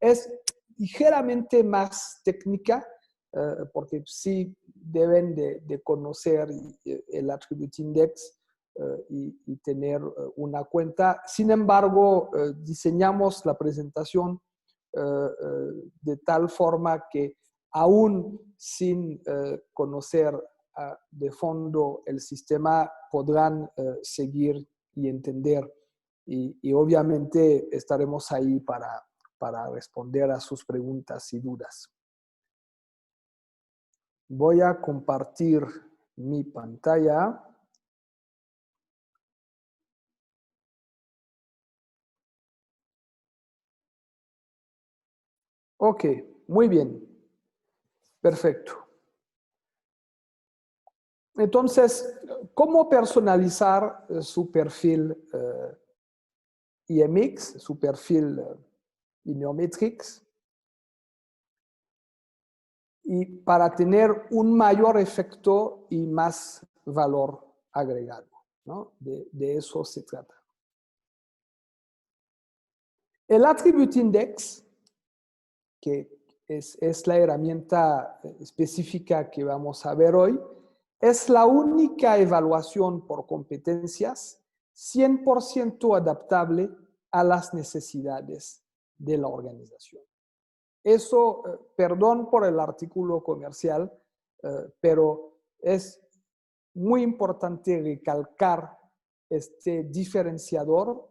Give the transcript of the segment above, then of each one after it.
es ligeramente más técnica, porque sí deben de conocer el Attribute Index y tener una cuenta. Sin embargo, diseñamos la presentación de tal forma que aún sin conocer de fondo el sistema podrán seguir y entender. Y obviamente estaremos ahí para responder a sus preguntas y dudas. Voy a compartir mi pantalla. Ok, muy bien. Perfecto. Entonces, ¿cómo personalizar su perfil IMX, su perfil Immunometrics? Y para tener un mayor efecto y más valor agregado, ¿no? De eso se trata. El Attribute Index, que es la herramienta específica que vamos a ver hoy, es la única evaluación por competencias 100% adaptable a las necesidades de la organización. Eso, perdón por el artículo comercial, pero es muy importante recalcar este diferenciador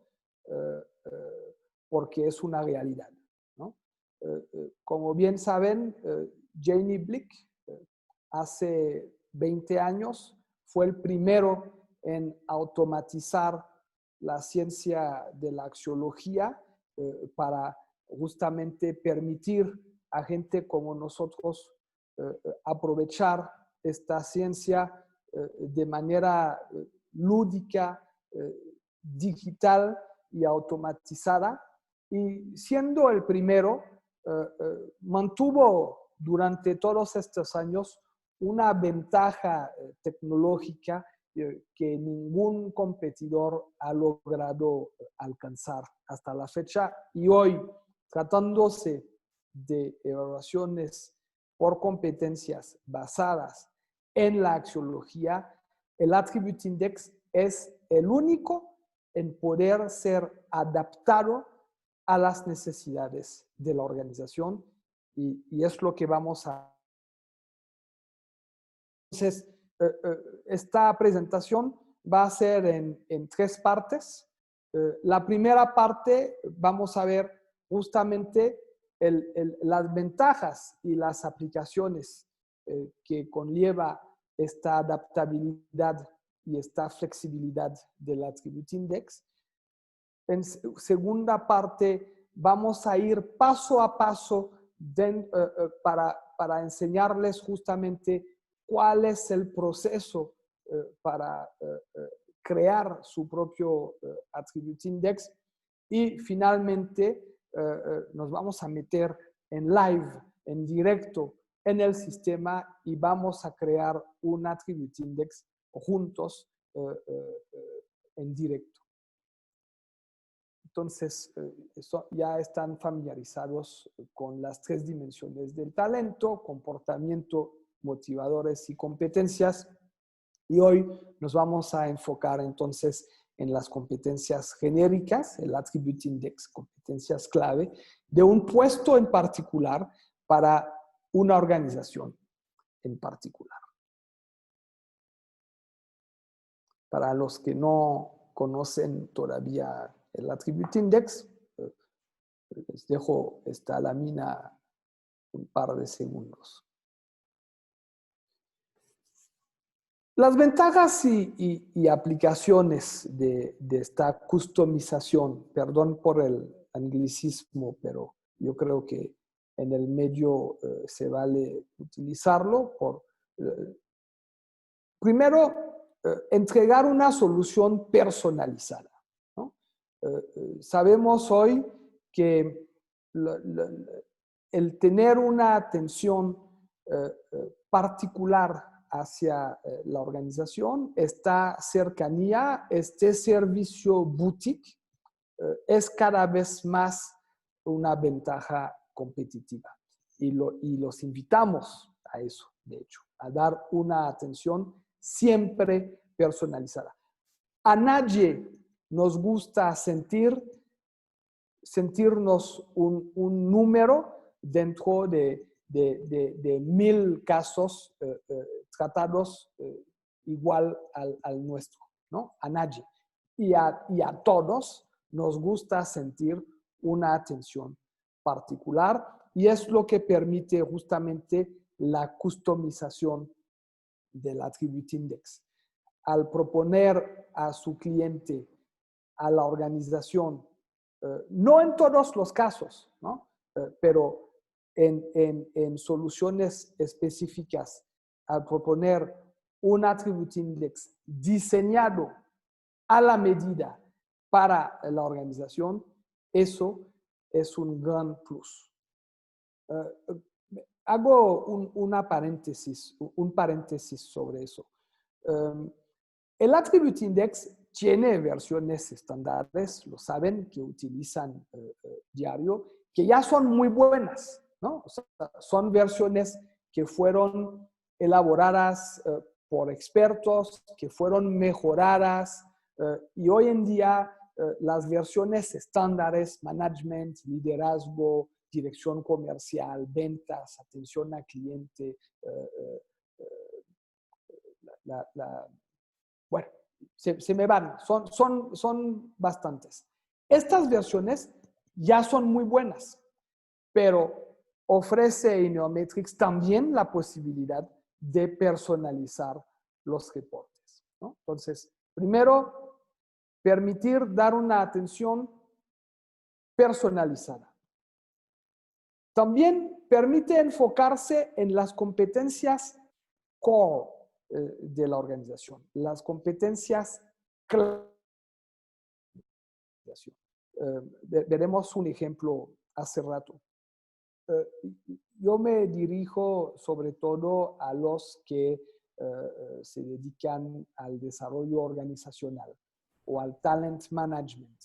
porque es una realidad, ¿no? Como bien saben, Janie Blick hace 20 años fue el primero en automatizar la ciencia de la axiología para justamente permitir a gente como nosotros aprovechar esta ciencia de manera lúdica, digital y automatizada. Y siendo el primero, mantuvo durante todos estos años una ventaja tecnológica que ningún competidor ha logrado alcanzar hasta la fecha. Y hoy, tratándose de evaluaciones por competencias basadas en la axiología, el Attribute Index es el único en poder ser adaptado a las necesidades de la organización y es lo que vamos a... Entonces, esta presentación va a ser en 3 partes. La primera parte vamos a ver justamente las ventajas y las aplicaciones que conlleva esta adaptabilidad y esta flexibilidad del Attribute Index. En segunda parte vamos a ir paso a paso para enseñarles justamente cuál es el proceso para crear su propio Attribute Index. Y finalmente nos vamos a meter en live, en directo, en el sistema y vamos a crear un Attribute Index juntos en directo. Entonces, ya están familiarizados con las 3 dimensiones del talento: comportamiento, motivadores y competencias. Y hoy nos vamos a enfocar entonces en las competencias genéricas, el Attribute Index, competencias clave de un puesto en particular para una organización en particular. Para los que no conocen todavía el Attribute Index, les dejo esta lámina un par de segundos. Las ventajas y aplicaciones de esta customización, perdón por el anglicismo, pero yo creo que en el medio se vale utilizarlo. Primero, entregar una solución personalizada, ¿no? Sabemos hoy que el tener una atención particular hacia la organización, esta cercanía, este servicio boutique, es cada vez más una ventaja competitiva. Y los invitamos a eso, de hecho, a dar una atención siempre personalizada. A nadie nos gusta sentirnos un número dentro de 1000 casos tratados igual al nuestro, ¿no? A nadie. Y a todos nos gusta sentir una atención particular y es lo que permite justamente la customización del Attribute Index. Al proponer a su cliente, a la organización, no en todos los casos, ¿no? Pero en soluciones específicas, al proponer un Attribute Index diseñado a la medida para la organización, eso es un gran plus. Hago un paréntesis sobre eso. El Attribute Index tiene versiones estándares, lo saben, que utilizan diario, que ya son muy buenas, ¿no? O sea, son versiones que fueron elaboradas por expertos, que fueron mejoradas, y hoy en día las versiones estándares, management, liderazgo, dirección comercial, ventas, atención al cliente, bueno, se me van, son bastantes. Estas versiones ya son muy buenas, pero ofrece Ineometrics también la posibilidad de personalizar los reportes, ¿no? Entonces, primero, permitir dar una atención personalizada. También permite enfocarse en las competencias core de la organización, las competencias clave. Veremos un ejemplo hace rato. Yo me dirijo sobre todo a los que se dedican al desarrollo organizacional o al talent management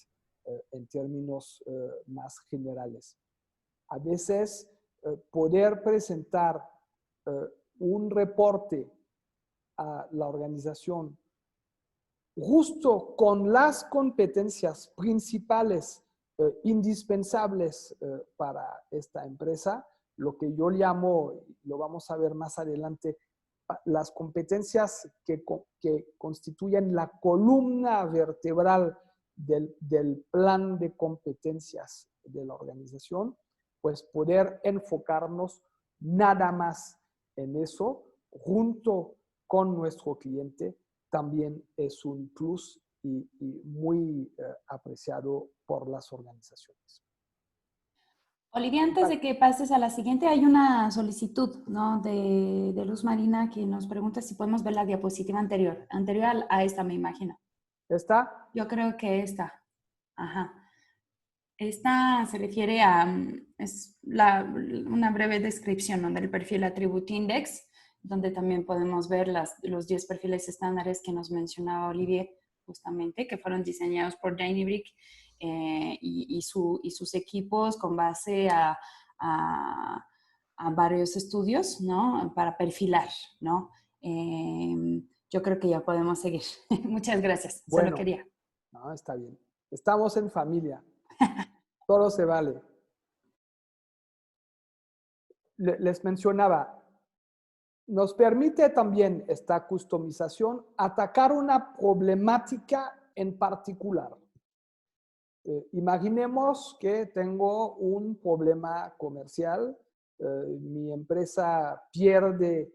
en términos más generales. A veces poder presentar un reporte a la organización justo con las competencias principales indispensables para esta empresa, lo que yo llamo, lo vamos a ver más adelante, las competencias que constituyen la columna vertebral del plan de competencias de la organización, pues poder enfocarnos nada más en eso junto con nuestro cliente también es un plus y muy apreciado por las organizaciones. Olivia, antes de que pases a la siguiente, hay una solicitud, ¿no? de Luz Marina que nos pregunta si podemos ver la diapositiva anterior a esta, me imagino. ¿Esta? Yo creo que esta. Ajá. Esta se refiere a, es una breve descripción, ¿no? Del perfil Attribute Index, donde también podemos ver los 10 perfiles estándares que nos mencionaba Olivier, justamente, que fueron diseñados por Dynabrick y sus equipos con base a varios estudios, ¿no? Para perfilar, ¿no? Yo creo que ya podemos seguir. Muchas gracias. Bueno, solo quería. No, está bien. Estamos en familia. Todo se vale. Les mencionaba, nos permite también esta customización atacar una problemática en particular. Imaginemos que tengo un problema comercial, mi empresa pierde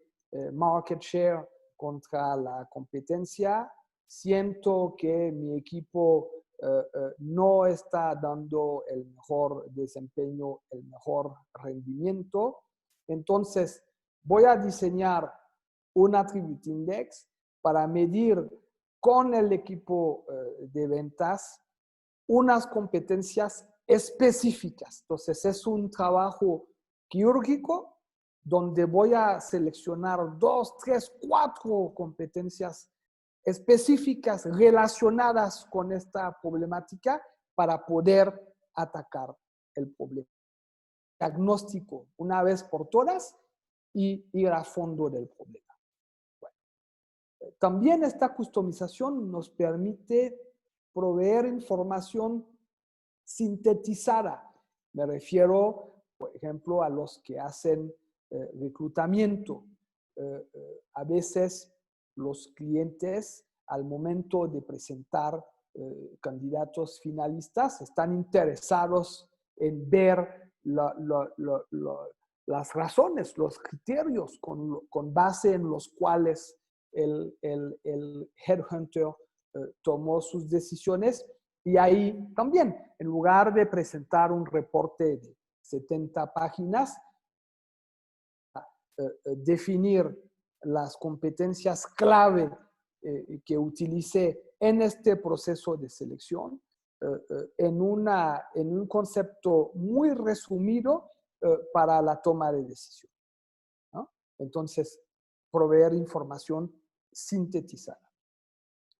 market share contra la competencia, siento que mi equipo no está dando el mejor desempeño, el mejor rendimiento. Entonces, voy a diseñar un Attribute Index para medir con el equipo de ventas unas competencias específicas. Entonces, es un trabajo quirúrgico donde voy a seleccionar 2, 3, 4 competencias específicas relacionadas con esta problemática para poder atacar el problema. diagnóstico una vez por todas y ir a fondo del problema. Bueno, también esta customización nos permite proveer información sintetizada. Me refiero, por ejemplo, a los que hacen reclutamiento. A veces los clientes, al momento de presentar candidatos finalistas, están interesados en ver las razones, los criterios con base en los cuales el headhunter tomó sus decisiones. Y ahí también, en lugar de presentar un reporte de 70 páginas, definir las competencias clave que utilice en este proceso de selección en un concepto muy resumido para la toma de decisión, ¿no? Entonces, proveer información sintetizada.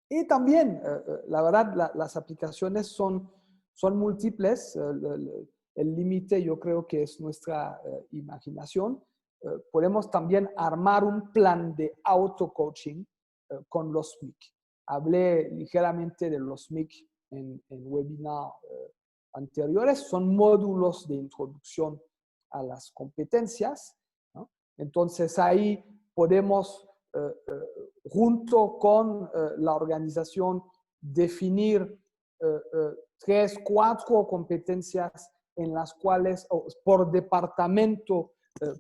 Y también, la verdad, las aplicaciones son múltiples. El límite yo creo que es nuestra imaginación. Podemos también armar un plan de auto-coaching con los MIC. Hablé ligeramente de los MIC en webinar anteriores. Son módulos de introducción a las competencias, ¿no? Entonces ahí podemos, junto con la organización, definir 3, 4 competencias en las cuales, por departamento,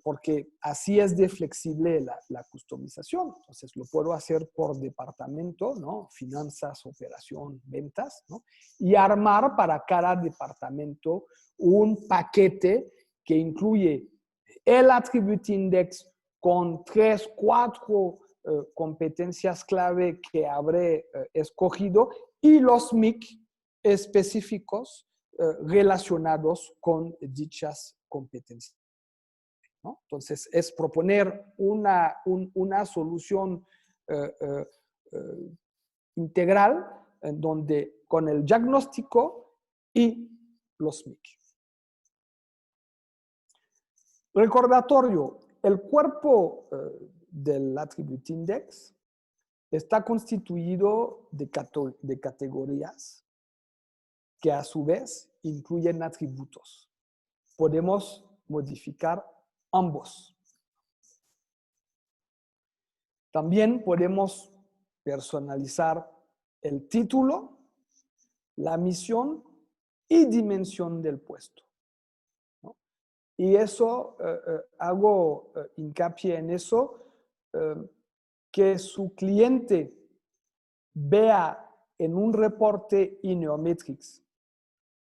porque así es de flexible la customización. Entonces, lo puedo hacer por departamento, ¿no? Finanzas, operación, ventas, ¿no? Y armar para cada departamento un paquete que incluye el Attribute Index con 3, 4 competencias clave que habré escogido y los MIC específicos relacionados con dichas competencias, ¿no? Entonces, es proponer una solución integral en donde con el diagnóstico y los MIC. Recordatorio, el cuerpo del Attribute Index está constituido de categorías que a su vez incluyen atributos. Podemos modificar ambos. También podemos personalizar el título, la misión y dimensión del puesto, ¿no? Y eso, hago hincapié en eso, que su cliente vea en un reporte Ineometrics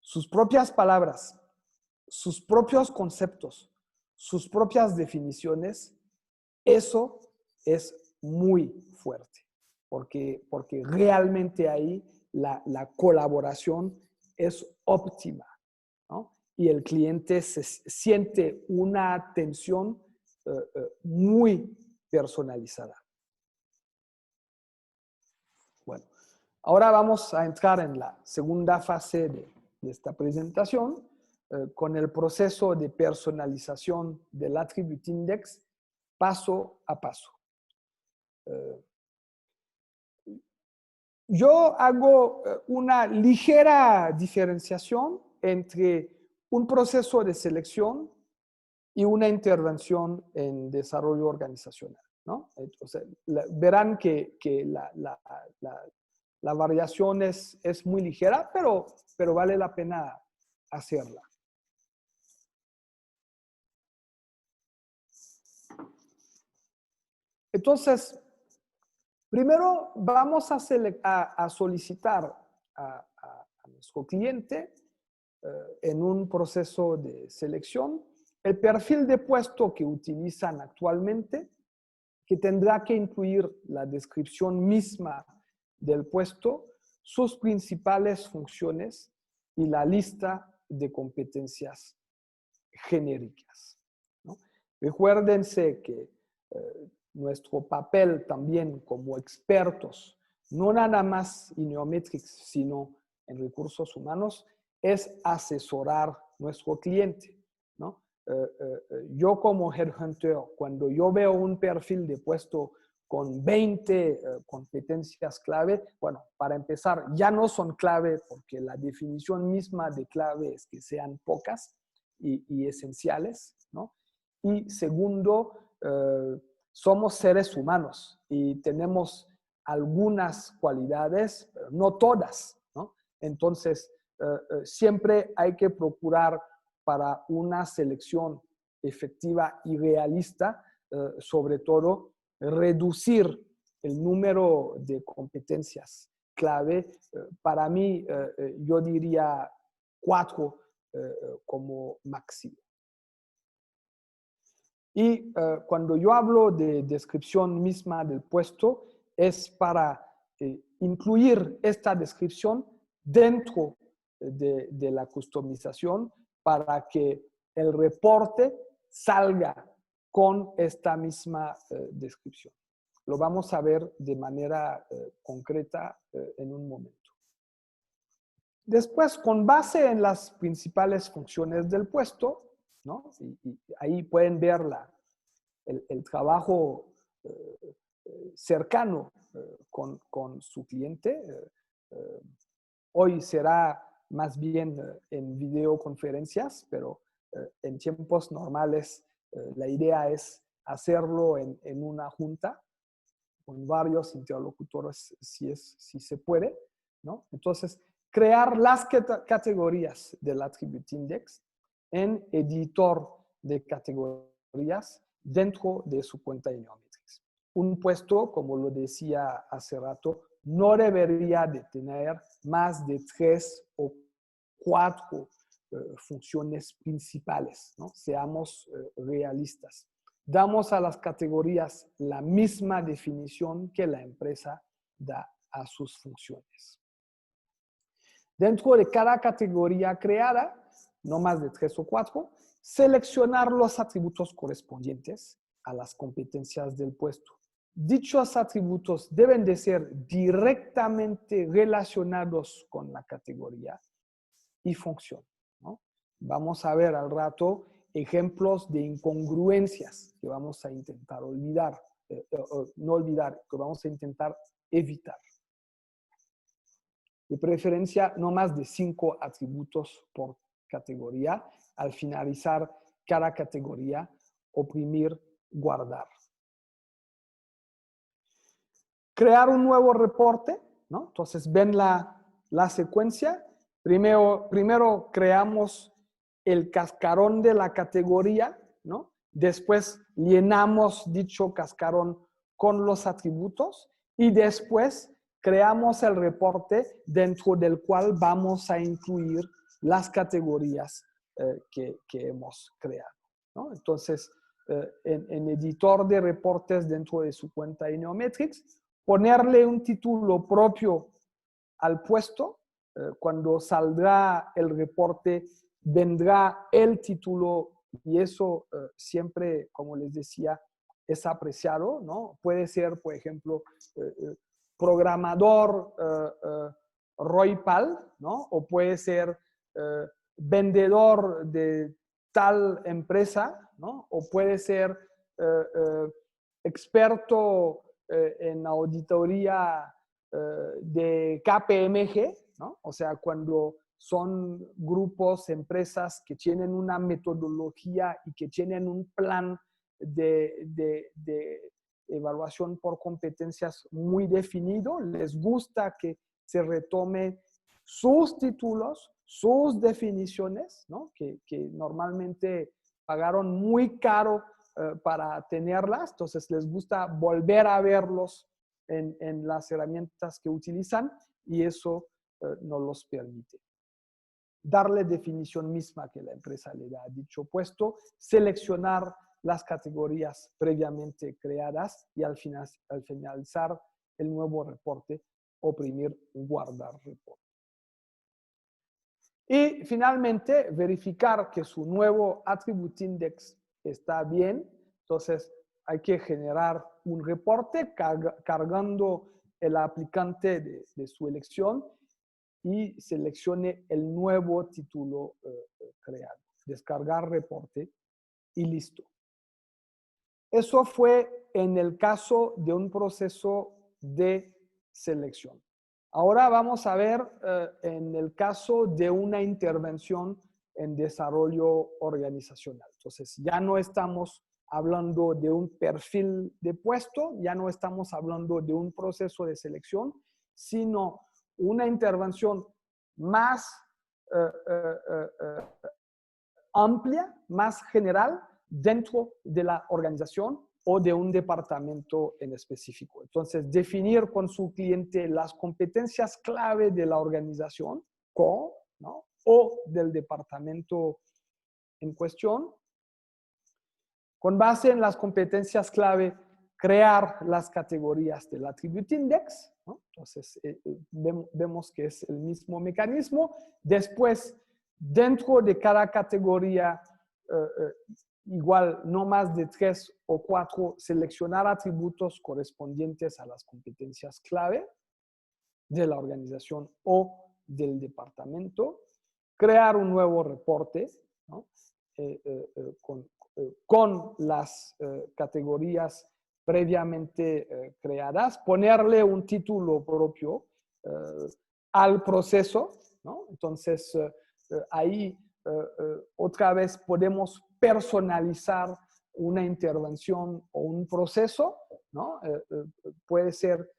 sus propias palabras, sus propios conceptos, sus propias definiciones. Eso es muy fuerte, porque realmente ahí la colaboración es óptima, ¿no? Y el cliente se siente una atención muy personalizada. Bueno, ahora vamos a entrar en la segunda fase de esta presentación con el proceso de personalización del Attribute Index paso a paso. Yo hago una ligera diferenciación entre un proceso de selección y una intervención en desarrollo organizacional, ¿no? Entonces, verán que la variación es muy ligera, pero vale la pena hacerla. Entonces, primero vamos a solicitar a nuestro cliente en un proceso de selección el perfil de puesto que utilizan actualmente, que tendrá que incluir la descripción misma del puesto, sus principales funciones y la lista de competencias genéricas, ¿no? Recuérdense que nuestro papel también como expertos, no nada más en Ineometrics, sino en recursos humanos, es asesorar a nuestro cliente, ¿no? yo como headhunter, cuando yo veo un perfil de puesto con 20 competencias clave, bueno, para empezar, ya no son clave porque la definición misma de clave es que sean pocas y esenciales, ¿no? Y segundo, somos seres humanos y tenemos algunas cualidades, pero no todas, ¿no? Entonces, siempre hay que procurar para una selección efectiva y realista, sobre todo, reducir el número de competencias clave. Para mí, yo diría 4 como máximo. Y cuando yo hablo de descripción misma del puesto, es para incluir esta descripción dentro de la customización para que el reporte salga con esta misma descripción. Lo vamos a ver de manera concreta en un momento. Después, con base en las principales funciones del puesto, ¿no? Y ahí pueden ver el trabajo cercano con su cliente. Hoy será más bien en videoconferencias, pero en tiempos normales la idea es hacerlo en una junta con varios interlocutores si se puede, ¿no? Entonces, crear las categorías del Attribute Index en editor de categorías dentro de su cuenta de Neometrics. Un puesto, como lo decía hace rato, no debería de tener más de 3 o 4 funciones principales, ¿no? Seamos realistas. Damos a las categorías la misma definición que la empresa da a sus funciones. Dentro de cada categoría creada, no más de 3 o 4, seleccionar los atributos correspondientes a las competencias del puesto. Dichos atributos deben de ser directamente relacionados con la categoría y función, ¿no? Vamos a ver al rato ejemplos de incongruencias que vamos a intentar olvidar, no olvidar, que vamos a intentar evitar. De preferencia, no más de 5 atributos por categoría. Al finalizar cada categoría, oprimir, guardar. Crear un nuevo reporte, ¿no? Entonces, ven la secuencia. Primero creamos el cascarón de la categoría, ¿no? Después llenamos dicho cascarón con los atributos y después creamos el reporte dentro del cual vamos a incluir las categorías que hemos creado, ¿no? Entonces, en editor de reportes dentro de su cuenta de Neometrics, ponerle un título propio al puesto. Cuando saldrá el reporte, vendrá el título y eso siempre, como les decía, es apreciado, ¿no? Puede ser, por ejemplo, programador Roy Pal, ¿no? O puede ser vendedor de tal empresa, ¿no? O puede ser experto en auditoría de KPMG, ¿no? O sea, cuando son grupos, empresas que tienen una metodología y que tienen un plan de evaluación por competencias muy definido, les gusta que se retome sus títulos, sus definiciones, ¿no? que normalmente pagaron muy caro para tenerlas, entonces les gusta volver a verlos en las herramientas que utilizan y eso no los permite. Darle definición misma que la empresa le da a dicho puesto, seleccionar las categorías previamente creadas y al finalizar el nuevo reporte, oprimir guardar reporte. Y finalmente, verificar que su nuevo Attribute Index está bien. Entonces, hay que generar un reporte cargando el aplicante de su elección y seleccione el nuevo título creado. Descargar reporte y listo. Eso fue en el caso de un proceso de selección. Ahora vamos a ver en el caso de una intervención en desarrollo organizacional. Entonces, ya no estamos hablando de un perfil de puesto, ya no estamos hablando de un proceso de selección, sino una intervención más amplia, más general dentro de la organización o de un departamento en específico. Entonces, definir con su cliente las competencias clave de la organización, ¿no? O del departamento en cuestión. Con base en las competencias clave, crear las categorías del Attribute Index, ¿no? Entonces, vemos que es el mismo mecanismo. Después, dentro de cada categoría, igual no más de 3 o 4, seleccionar atributos correspondientes a las competencias clave de la organización o del departamento. Crear un nuevo reporte, ¿no? Con las categorías previamente creadas, ponerle un título propio al proceso, ¿no? Entonces, ahí otra vez podemos personalizar una intervención o un proceso, ¿no? Puede ser,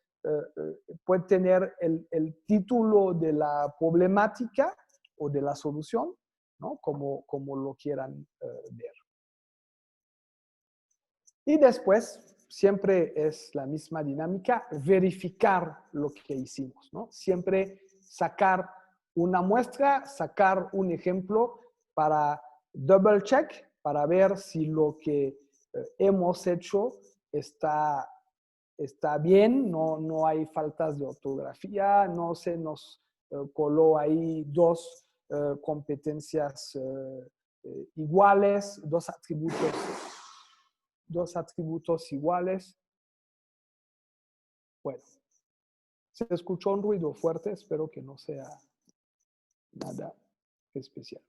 puede tener el título de la problemática o de la solución, ¿no? Como lo quieran ver. Y después, siempre es la misma dinámica, verificar lo que hicimos, ¿no? Siempre sacar una muestra, sacar un ejemplo para double check, para ver si lo que hemos hecho está bien, no hay faltas de ortografía, no se nos coló ahí dos competencias iguales, dos atributos iguales. Bueno, se escuchó un ruido fuerte, espero que no sea nada especial.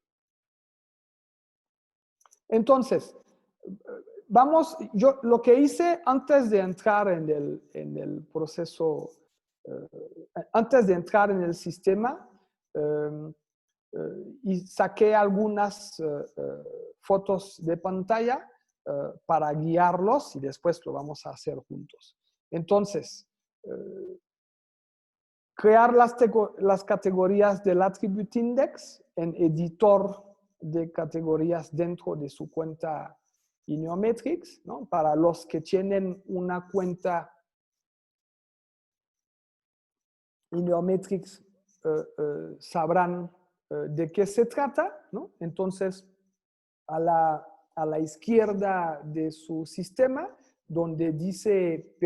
Entonces, vamos, yo lo que hice antes de entrar en el proceso, antes de entrar en el sistema, y saqué algunas fotos de pantalla para guiarlos y después lo vamos a hacer juntos. Entonces, crear las categorías del Attribute Index en editor de categorías dentro de su cuenta Ineometrics, ¿no? Para los que tienen una cuenta Ineometrics sabrán de qué se trata, ¿no? Entonces, a la izquierda de su sistema, donde dice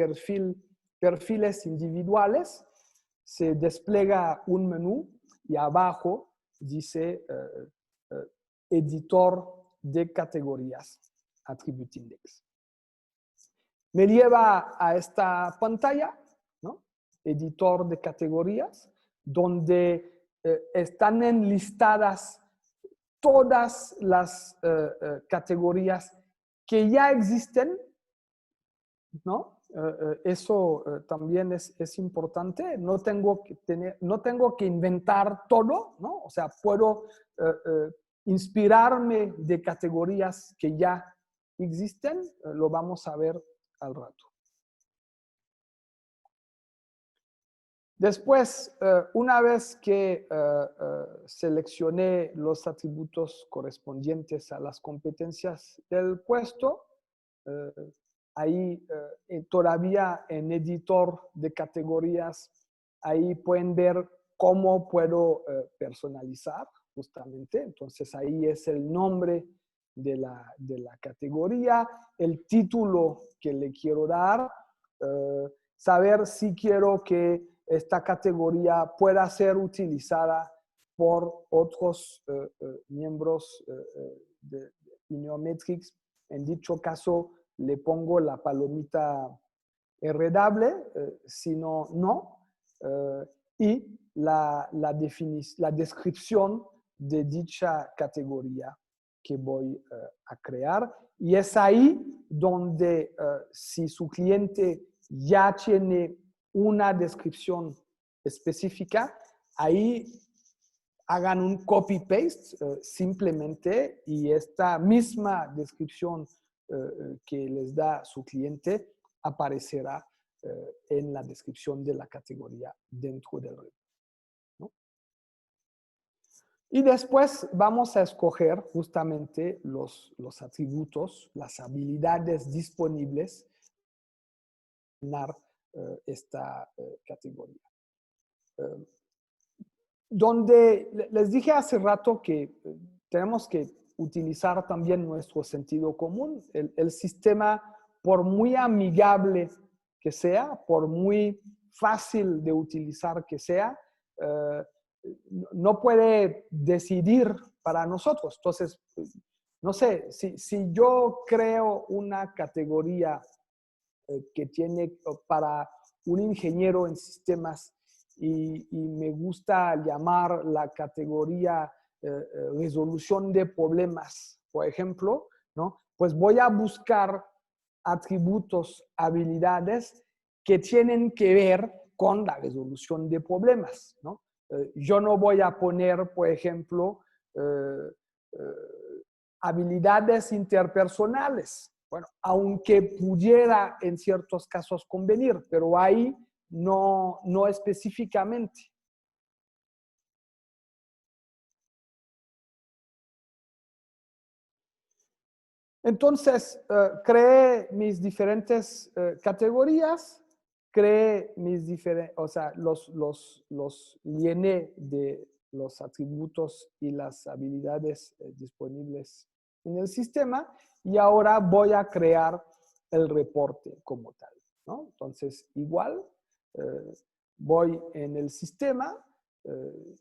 perfiles individuales, se despliega un menú y abajo dice editor de categorías, Attribute Index. Me lleva a esta pantalla, ¿no? Editor de categorías, donde están enlistadas todas las categorías que ya existen, ¿no? Eso también es importante. No tengo que inventar todo, ¿no? O sea, puedo inspirarme de categorías que ya existen. Lo vamos a ver al rato. Después, una vez que seleccioné los atributos correspondientes a las competencias del puesto, ahí todavía en editor de categorías, ahí pueden ver cómo puedo personalizar justamente. Entonces ahí es el nombre de la categoría, el título que le quiero dar, saber si quiero que esta categoría pueda ser utilizada por otros miembros de Ineometrics. En dicho caso, le pongo la palomita RW, si no, no. Y la descripción de dicha categoría que voy a crear. Y es ahí donde si su cliente ya tiene una descripción específica, ahí hagan un copy-paste simplemente y esta misma descripción que les da su cliente aparecerá en la descripción de la categoría dentro del repo, ¿no? Y después vamos a escoger justamente los atributos, las habilidades disponibles para esta categoría. Donde les dije hace rato que tenemos que utilizar también nuestro sentido común. El sistema, por muy amigable que sea, por muy fácil de utilizar que sea, no puede decidir para nosotros. Entonces, no sé, si yo creo una categoría que tiene para un ingeniero en sistemas y me gusta llamar la categoría resolución de problemas, por ejemplo, ¿no? Pues voy a buscar atributos, habilidades que tienen que ver con la resolución de problemas, ¿no? Yo no voy a poner, por ejemplo, habilidades interpersonales. Bueno, aunque pudiera en ciertos casos convenir, pero ahí no específicamente. Entonces, creé mis diferentes categorías, creé mis diferentes, o sea, los llené de los atributos y las habilidades disponibles en el sistema y ahora voy a crear el reporte como tal, ¿no? Entonces, igual, voy en el sistema,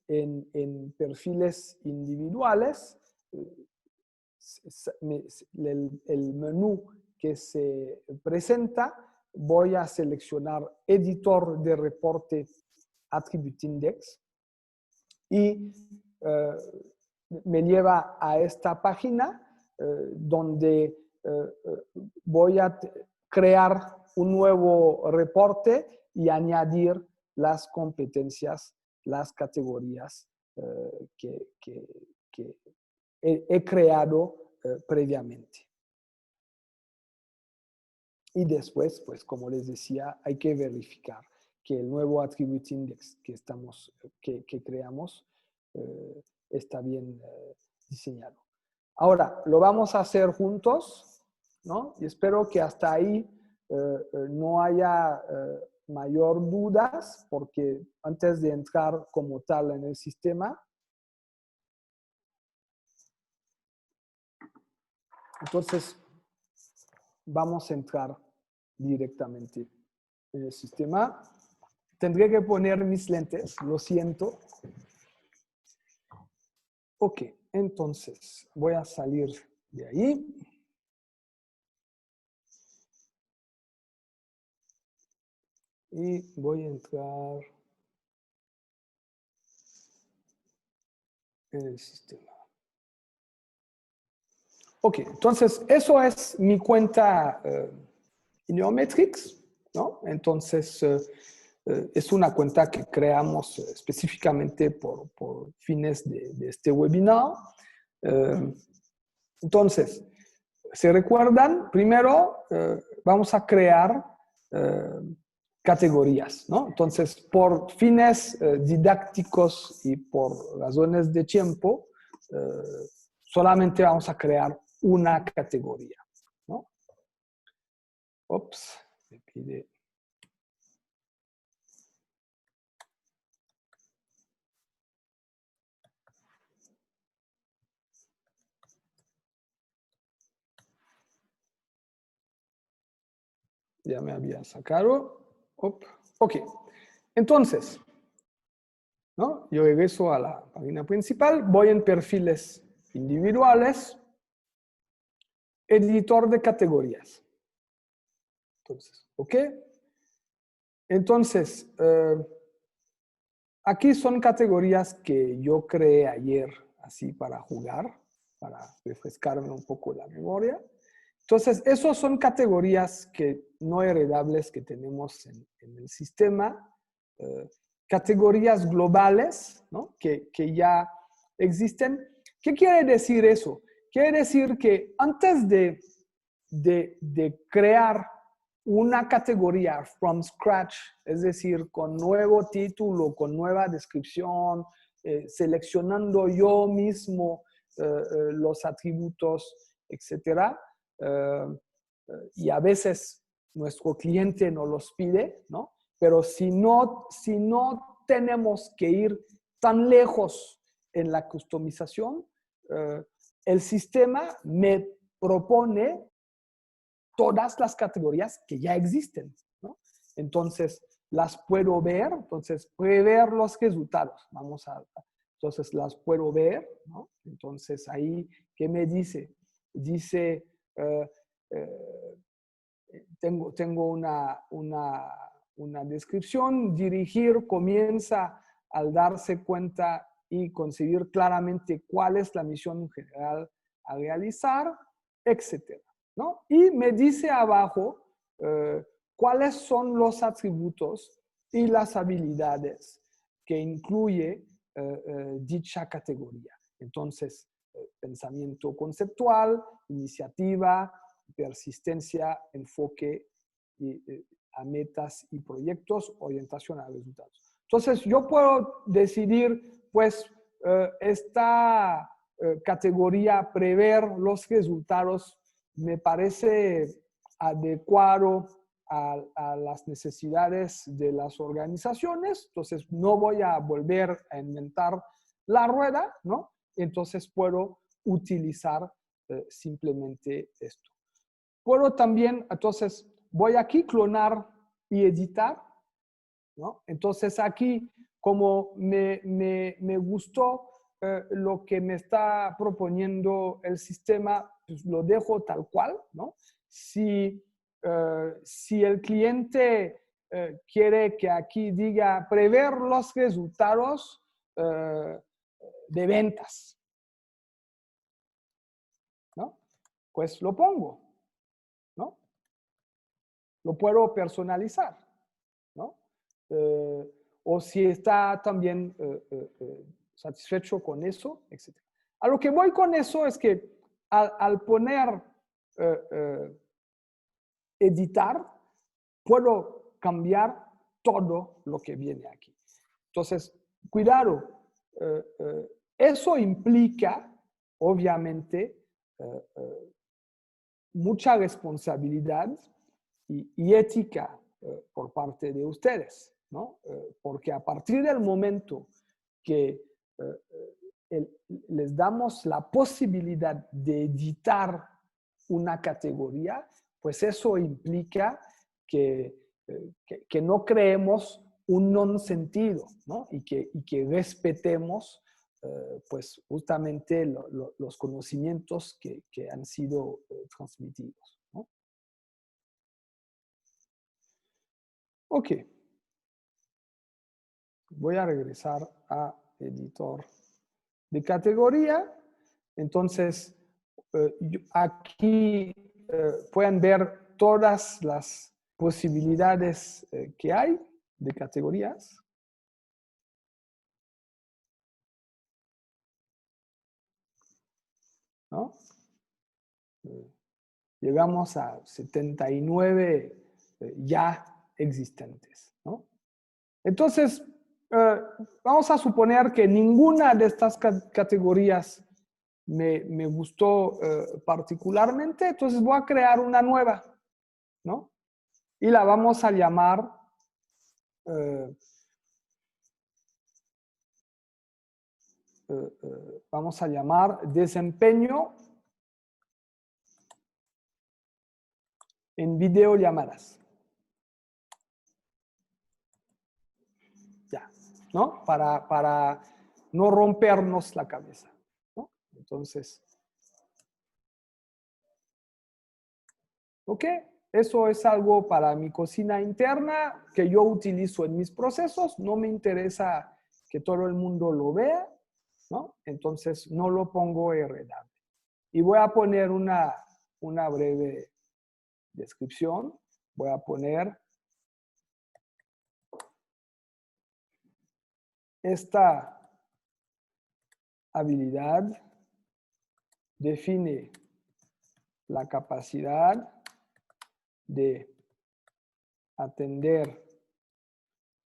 en perfiles individuales, el menú que se presenta, voy a seleccionar editor de reporte Attribute Index y me lleva a esta página donde voy a crear un nuevo reporte y añadir las competencias, las categorías que he creado previamente. Y después, pues como les decía, hay que verificar que el nuevo Attribute Index que creamos está bien diseñado. Ahora, lo vamos a hacer juntos, ¿no? Y espero que hasta ahí no haya mayor dudas, porque antes de entrar como tal en el sistema, entonces vamos a entrar directamente en el sistema. Tendré que poner mis lentes, lo siento. Ok, entonces voy a salir de ahí. Y voy a entrar en el sistema. Ok, entonces eso es mi cuenta Neometrix, ¿no? Entonces es una cuenta que creamos específicamente por fines de este webinar. Entonces, ¿se recuerdan? Primero vamos a crear categorías, ¿no? Entonces, por fines didácticos y por razones de tiempo, solamente vamos a crear una categoría, ¿no? Ops, me pide. Ya me había sacado. Ok. Entonces, ¿no? Yo regreso a la página principal, voy en perfiles individuales, editor de categorías. Entonces, ok. Entonces, aquí son categorías que yo creé ayer, así para jugar, para refrescarme un poco la memoria. Entonces, esos son categorías no heredables que tenemos en el sistema. Categorías globales, ¿no? que ya existen. ¿Qué quiere decir eso? Quiere decir que antes de crear una categoría from scratch, es decir, con nuevo título, con nueva descripción, seleccionando yo mismo los atributos, etcétera, y a veces nuestro cliente nos los pide, ¿no? Pero si no tenemos que ir tan lejos en la customización, el sistema me propone todas las categorías que ya existen, ¿no? Entonces, las puedo ver, entonces, prever los resultados. Entonces, las puedo ver, ¿no? Entonces, ahí, ¿qué me dice? Dice, tengo una descripción, dirigir comienza al darse cuenta y concebir claramente cuál es la misión general a realizar, etcétera, ¿no? Y me dice abajo cuáles son los atributos y las habilidades que incluye dicha categoría. Entonces, pensamiento conceptual, iniciativa, persistencia, enfoque a metas y proyectos, orientación a resultados. Entonces, yo puedo decidir, pues, esta categoría, prever los resultados, me parece adecuado a las necesidades de las organizaciones. Entonces, no voy a volver a inventar la rueda, ¿no? Entonces, puedo utilizar simplemente esto. Puedo también, entonces, voy aquí clonar y editar, ¿no? Entonces, aquí, como me gustó lo que me está proponiendo el sistema, pues lo dejo tal cual, ¿no? Si el cliente quiere que aquí diga prever los resultados de ventas, ¿no? Pues lo pongo, ¿no? Lo puedo personalizar, ¿no? O si está también satisfecho con eso, etc. A lo que voy con eso es que al poner editar, puedo cambiar todo lo que viene aquí. Entonces, cuidado, eso implica, obviamente, mucha responsabilidad y ética por parte de ustedes, ¿no? Porque a partir del momento que les damos la posibilidad de editar una categoría, pues eso implica que no creemos un non-sentido, ¿no? Y que respetemos pues justamente los conocimientos que han sido transmitidos, ¿no? Ok. Voy a regresar a editor de categoría. Entonces, aquí pueden ver todas las posibilidades que hay de categorías. ¿No? Llegamos a 79 ya existentes, ¿no? Entonces, vamos a suponer que ninguna de estas categorías me gustó particularmente, entonces voy a crear una nueva, ¿no? Y la vamos a llamar desempeño en videollamadas. Ya, ¿no? Para no rompernos la cabeza, ¿no? Entonces, ¿ok? Eso es algo para mi cocina interna que yo utilizo en mis procesos. No me interesa que todo el mundo lo vea, ¿no? Entonces, no lo pongo heredable. Y voy a poner una breve descripción. Voy a poner esta habilidad define la capacidad de atender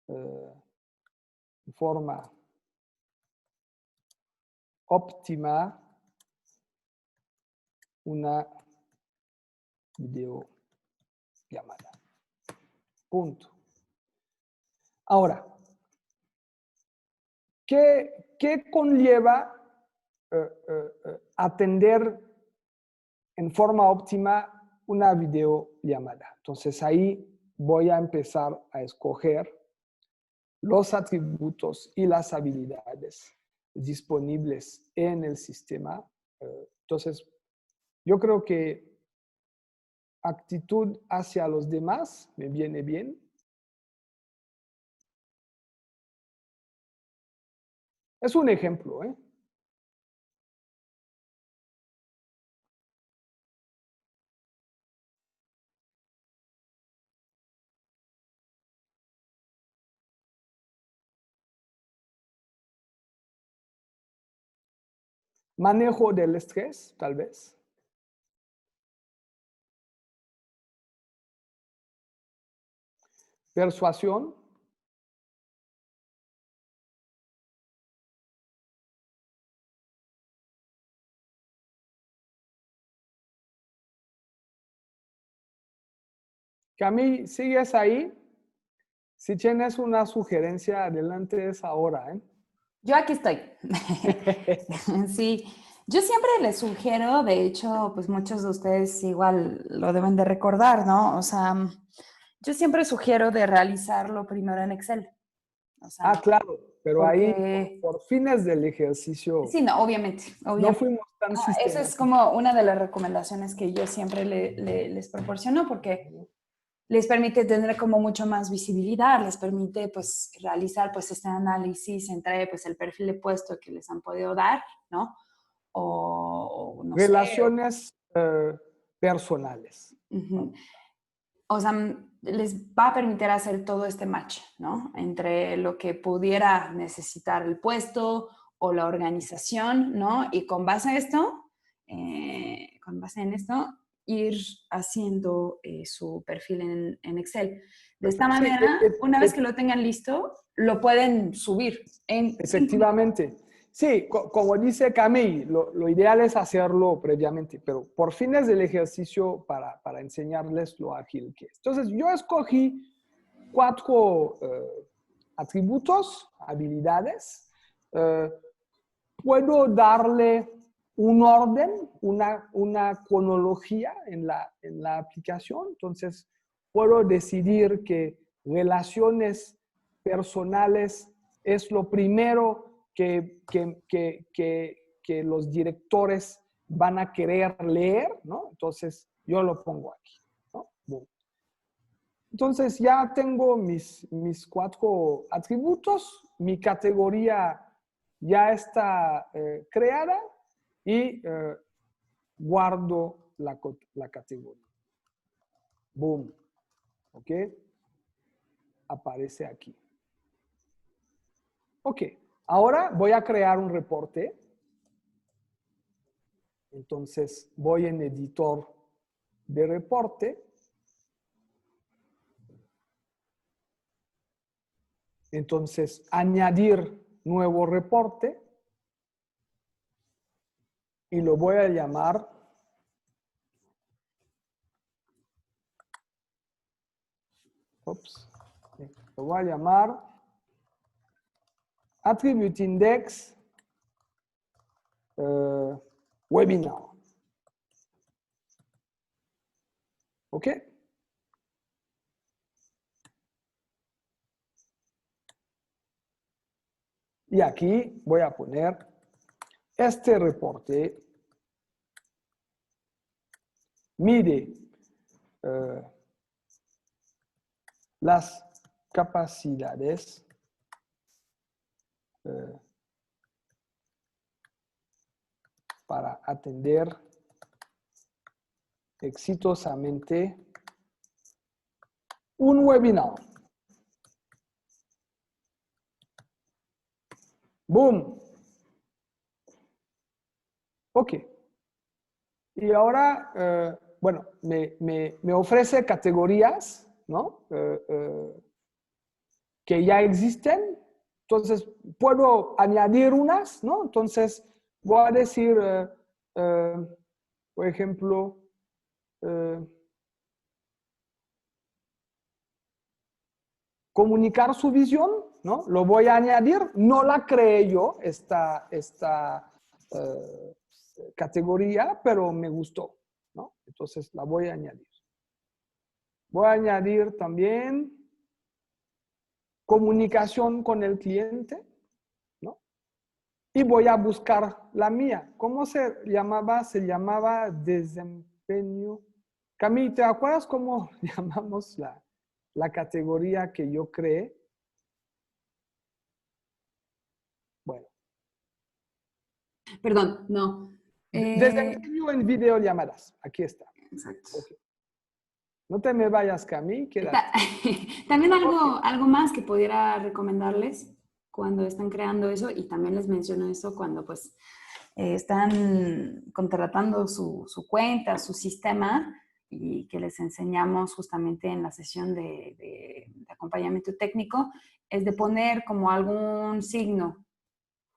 de forma óptima una videollamada. Punto. Ahora, ¿qué conlleva atender en forma óptima una videollamada? Entonces ahí voy a empezar a escoger los atributos y las habilidades disponibles en el sistema. Entonces, yo creo que actitud hacia los demás me viene bien. Es un ejemplo, ¿eh? Manejo del estrés, tal vez. Persuasión. Camille, ¿sigues ahí? Si tienes una sugerencia, adelante es ahora, ¿eh? Yo aquí estoy. Sí, yo siempre les sugiero, de hecho, pues muchos de ustedes igual lo deben de recordar, ¿no? O sea, yo siempre sugiero de realizarlo primero en Excel. O sea, Claro, pero ahí porque por fines del ejercicio sí, no, obviamente, no obviamente. fuimos tan No, eso es sistemáticos. como una de las recomendaciones que yo siempre les proporciono porque les permite tener como mucho más visibilidad, les permite pues realizar pues este análisis entre pues el perfil de puesto que les han podido dar, ¿no? O no sé. Relaciones personales. Uh-huh. O sea, les va a permitir hacer todo este match, ¿no? Entre lo que pudiera necesitar el puesto o la organización, ¿no? Y con base a esto, con base en esto, ir haciendo su perfil en Excel. De esta Sí, manera, una vez que lo tengan listo, lo pueden subir en 5 minutos. efectivamente. Sí, como dice Camille, lo ideal es hacerlo previamente, pero por fines del ejercicio para enseñarles lo ágil que es. Entonces, yo escogí 4 atributos, habilidades. Puedo darle un orden, una cronología en la aplicación. Entonces, puedo decidir que relaciones personales es lo primero que los directores van a querer leer, ¿no? Entonces, yo lo pongo aquí, ¿no? Boom. Entonces, ya tengo mis 4 atributos, mi categoría ya está creada y guardo la categoría. Boom. ¿Ok? Aparece aquí. Ok. Ahora voy a crear un reporte. Entonces, voy en editor de reporte. Entonces, añadir nuevo reporte. Y lo voy a llamar lo voy a llamar Attribute Index Webinar. ¿Ok? Y aquí voy a poner este reporte mide las capacidades para atender exitosamente un webinar. Boom. Ok. Y ahora, bueno, me ofrece categorías, ¿no? Que ya existen. Entonces, puedo añadir unas, ¿no? Entonces, voy a decir, por ejemplo, comunicar su visión, ¿no? Lo voy a añadir. No la creé yo, esta categoría, pero me gustó, ¿no? Entonces, la voy a añadir. Voy a añadir también comunicación con el cliente, ¿no? Y voy a buscar la mía. ¿Cómo se llamaba? Se llamaba desempeño. Camille, ¿te acuerdas cómo llamamos la categoría que yo creé? Bueno. Perdón, no. Desempeño en videollamadas. Aquí está. Exacto. Okay. No te me vayas, Camille. También algo más que pudiera recomendarles cuando están creando eso, y también les menciono eso cuando pues están contratando su cuenta, su sistema, y que les enseñamos justamente en la sesión de acompañamiento técnico, es de poner como algún signo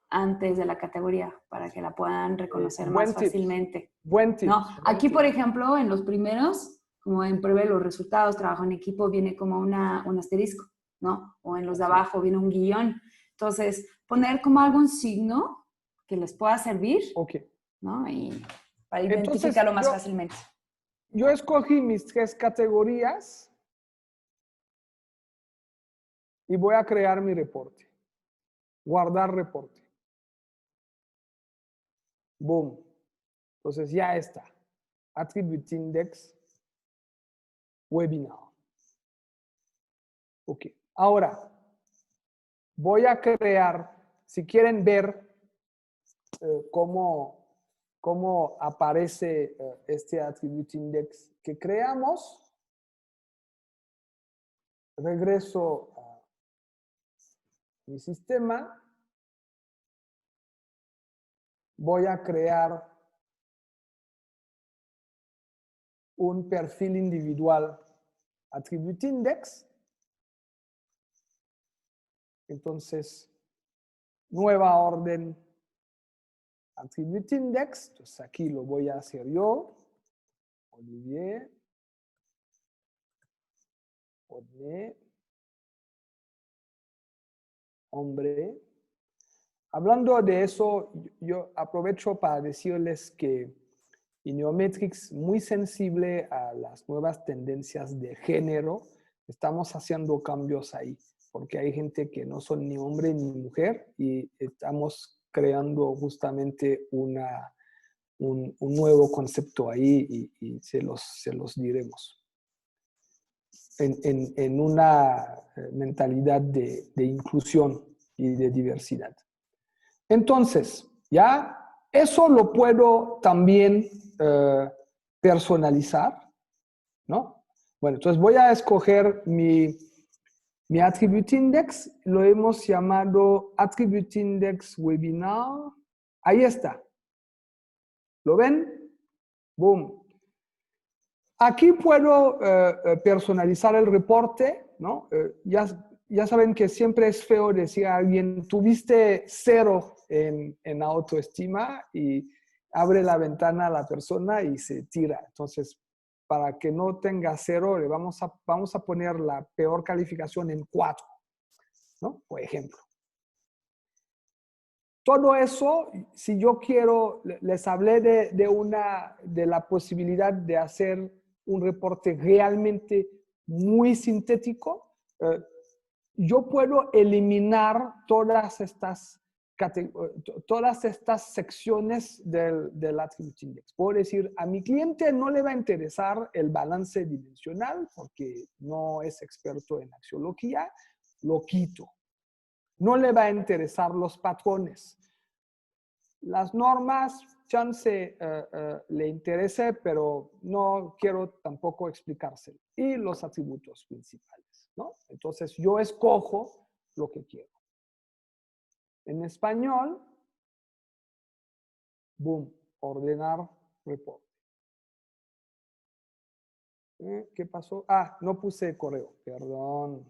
antes de la categoría para que la puedan reconocer más fácilmente. Buen tip. ¿No? Aquí, por ejemplo, en los primeros, como en prevé los resultados, trabajo en equipo, viene como un asterisco, ¿no? O en los de abajo viene un guión. Entonces, poner como algún signo que les pueda servir, ¿no? Y para identificarlo más fácilmente. Yo escogí mis 3 categorías y voy a crear mi reporte. Guardar reporte. Boom. Entonces ya está. Attribute Index, webinar. Ok. Ahora, voy a crear, si quieren ver cómo aparece este Attribute Index que creamos, regreso a mi sistema, voy a crear un perfil individual Attribute Index. Entonces, nueva orden Attribute Index. Entonces, aquí lo voy a hacer yo. Olivier. Hombre. Hablando de eso, yo aprovecho para decirles que Ineometrics, muy sensible a las nuevas tendencias de género, estamos haciendo cambios ahí, porque hay gente que no son ni hombre ni mujer y estamos creando justamente un nuevo concepto ahí y se los diremos. En una mentalidad de inclusión y de diversidad. Entonces, ya eso lo puedo también personalizar, ¿no? Bueno, entonces voy a escoger mi Attribute Index, lo hemos llamado Attribute Index Webinar. Ahí está. ¿Lo ven? Boom. Aquí puedo personalizar el reporte, ¿no? Ya saben que siempre es feo decir a alguien, tuviste 0 en autoestima, y abre la ventana a la persona y se tira. Entonces, para que no tenga 0, le vamos a poner la peor calificación en 4, ¿no? Por ejemplo. Todo eso, si yo quiero, les hablé de la posibilidad de hacer un reporte realmente muy sintético. Yo puedo eliminar todas estas secciones del Attribute Index. Puedo decir, a mi cliente no le va a interesar el balance dimensional porque no es experto en axiología, lo quito. No le va a interesar los patrones. Las normas, chance le interese, pero no quiero tampoco explicárselo. Y los atributos principales, ¿no? Entonces, yo escojo lo que quiero. En español, boom, ordenar reporte. ¿Qué pasó? Ah, no puse correo, perdón.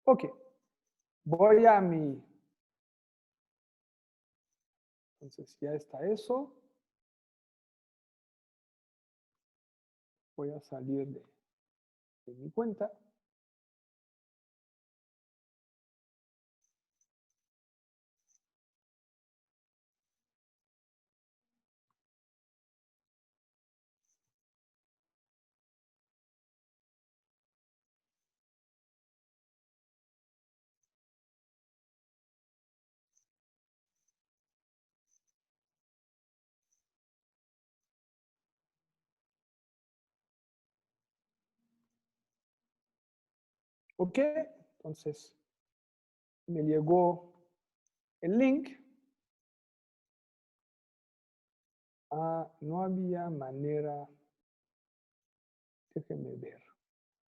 Ok, voy a mi... Entonces ya está eso. Voy a salir de mi cuenta. Ok, entonces me llegó el link. Ah, no había manera. Déjenme ver.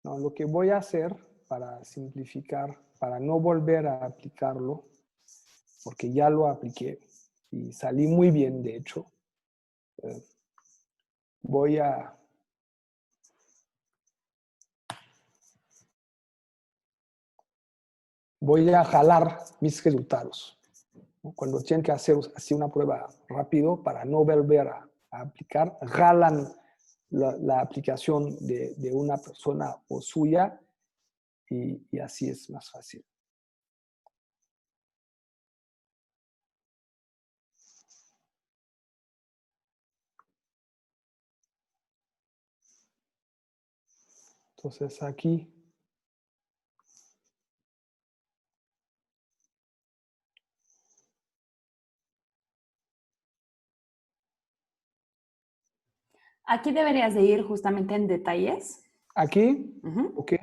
No, lo que voy a hacer para simplificar, para no volver a aplicarlo, porque ya lo apliqué y salí muy bien, de hecho, voy a jalar mis resultados, ¿no? Cuando tienen que hacer así una prueba rápido para no volver a aplicar, jalan la aplicación de una persona o suya y así es más fácil. Entonces aquí Aquí deberías de ir justamente en detalles. aquí, ok,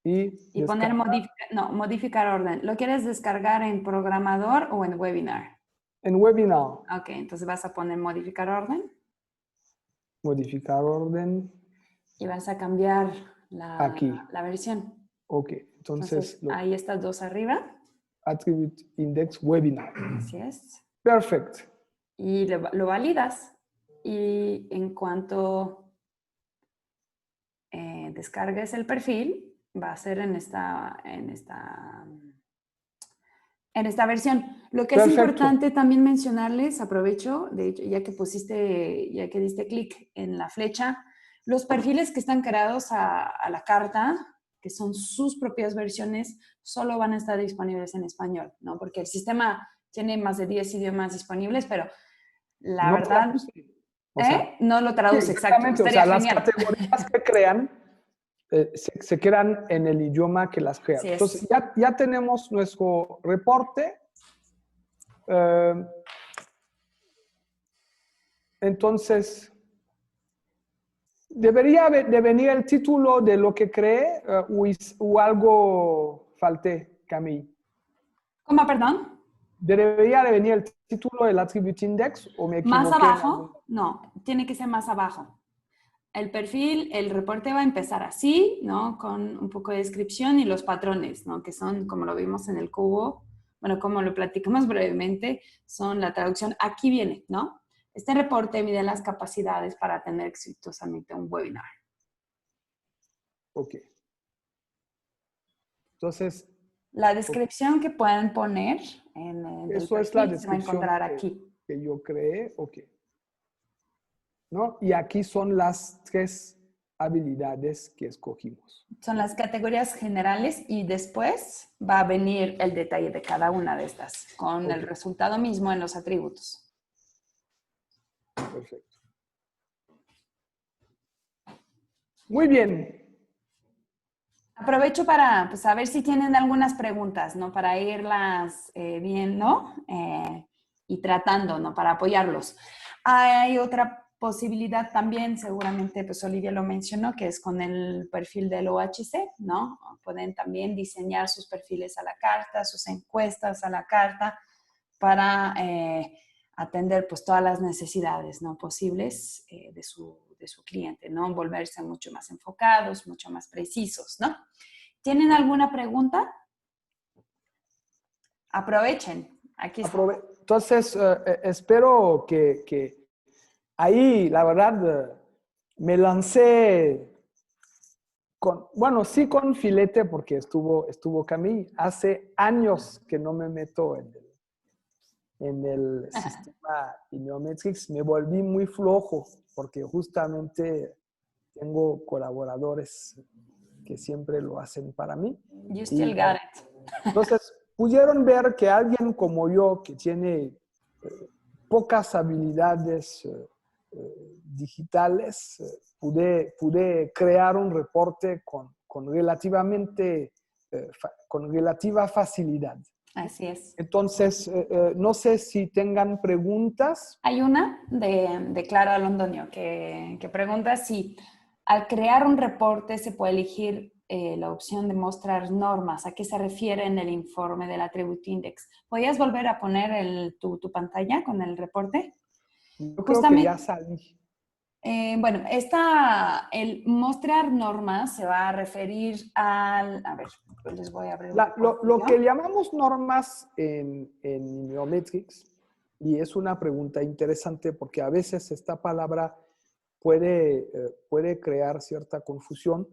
Y poner modificar orden. ¿Lo quieres descargar en programador o en webinar? en webinar. Ok, entonces vas a poner modificar orden. Modificar orden. Y vas a cambiar Aquí. la versión. Ok, entonces ahí estas dos arriba. Attribute index webinar. Así es. Perfecto. Y lo validas. Y en cuanto descargues el perfil, va a ser en esta versión. Lo que es importante también mencionarles, aprovecho, de hecho, ya que diste clic en la flecha, los perfiles que están creados a la carta, que son sus propias versiones, solo van a estar disponibles en español, ¿no? Porque el sistema tiene más de 10 idiomas disponibles, pero la verdad... no lo traduce, sí, exactamente. O sea, las categorías que crean se crean en el idioma que las crea. Entonces, ya tenemos nuestro reporte. Entonces, ¿debería de venir el título de lo que cree o algo falté, Camille? ¿Cómo, perdón? ¿Debería de venir el título del Attribute Index o me equivoqué? ¿Más abajo? No, tiene que ser más abajo. El perfil, el reporte va a empezar así, ¿no? Con un poco de descripción y los patrones, ¿no? Que son, como lo vimos en el cubo, bueno, como lo platicamos brevemente, son la traducción, aquí viene, ¿no? Este reporte mide las capacidades para atender exitosamente un webinar. Ok. Entonces... La descripción que pueden poner en el eso perfil es la se va a descripción encontrar aquí. Que yo creé, ok. ¿No? Y aquí son las 3 habilidades que escogimos. Son las categorías generales y después va a venir el detalle de cada una de estas con el resultado mismo en los atributos. Perfecto. Muy bien. Aprovecho para saber si tienen algunas preguntas, ¿no? Para irlas viendo. y tratando, ¿no? Para apoyarlos. Hay otra posibilidad también, seguramente pues Olivia lo mencionó, que es con el perfil del OHC, ¿no? Pueden también diseñar sus perfiles a la carta, sus encuestas a la carta para atender pues todas las necesidades, ¿no? Posibles de su cliente, ¿no? Volverse mucho más enfocados, mucho más precisos, ¿no? ¿Tienen alguna pregunta? Aprovechen. Aquí está. Entonces, espero que ahí, la verdad, me lancé sí con filete porque estuvo Camille. Hace años que no me meto en el sistema Innometrics. Me volví muy flojo porque justamente tengo colaboradores que siempre lo hacen para mí. You still got it. Entonces, pudieron ver que alguien como yo, que tiene pocas habilidades digitales, pude crear un reporte con relativa facilidad. Así es. Entonces, no sé si tengan preguntas. Hay una de Clara Londonio que pregunta si al crear un reporte se puede elegir la opción de mostrar normas. ¿A qué se refiere en el informe del Attribute Index? ¿Podrías volver a poner tu pantalla con el reporte? Yo creo que ya salí. Bueno, el mostrar normas se va a referir al... A ver, pues les voy a abrir lo que llamamos normas en Innometrics, y es una pregunta interesante porque a veces esta palabra puede crear cierta confusión.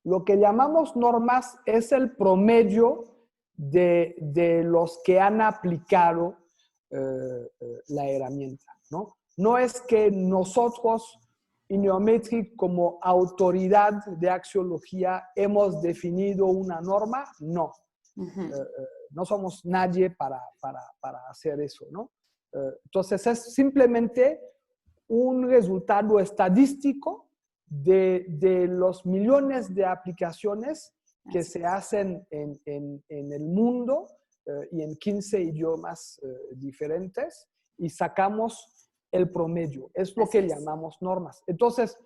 Lo que llamamos normas es el promedio de los que han aplicado la herramienta, ¿no? No es que nosotros, Innometrics, como autoridad de axiología, hemos definido una norma, no. No somos nadie para hacer eso, ¿no? Entonces, es simplemente un resultado estadístico de los millones de aplicaciones que se hacen en el mundo y en 15 idiomas diferentes, y sacamos el promedio. Es lo que llamamos normas. Entonces,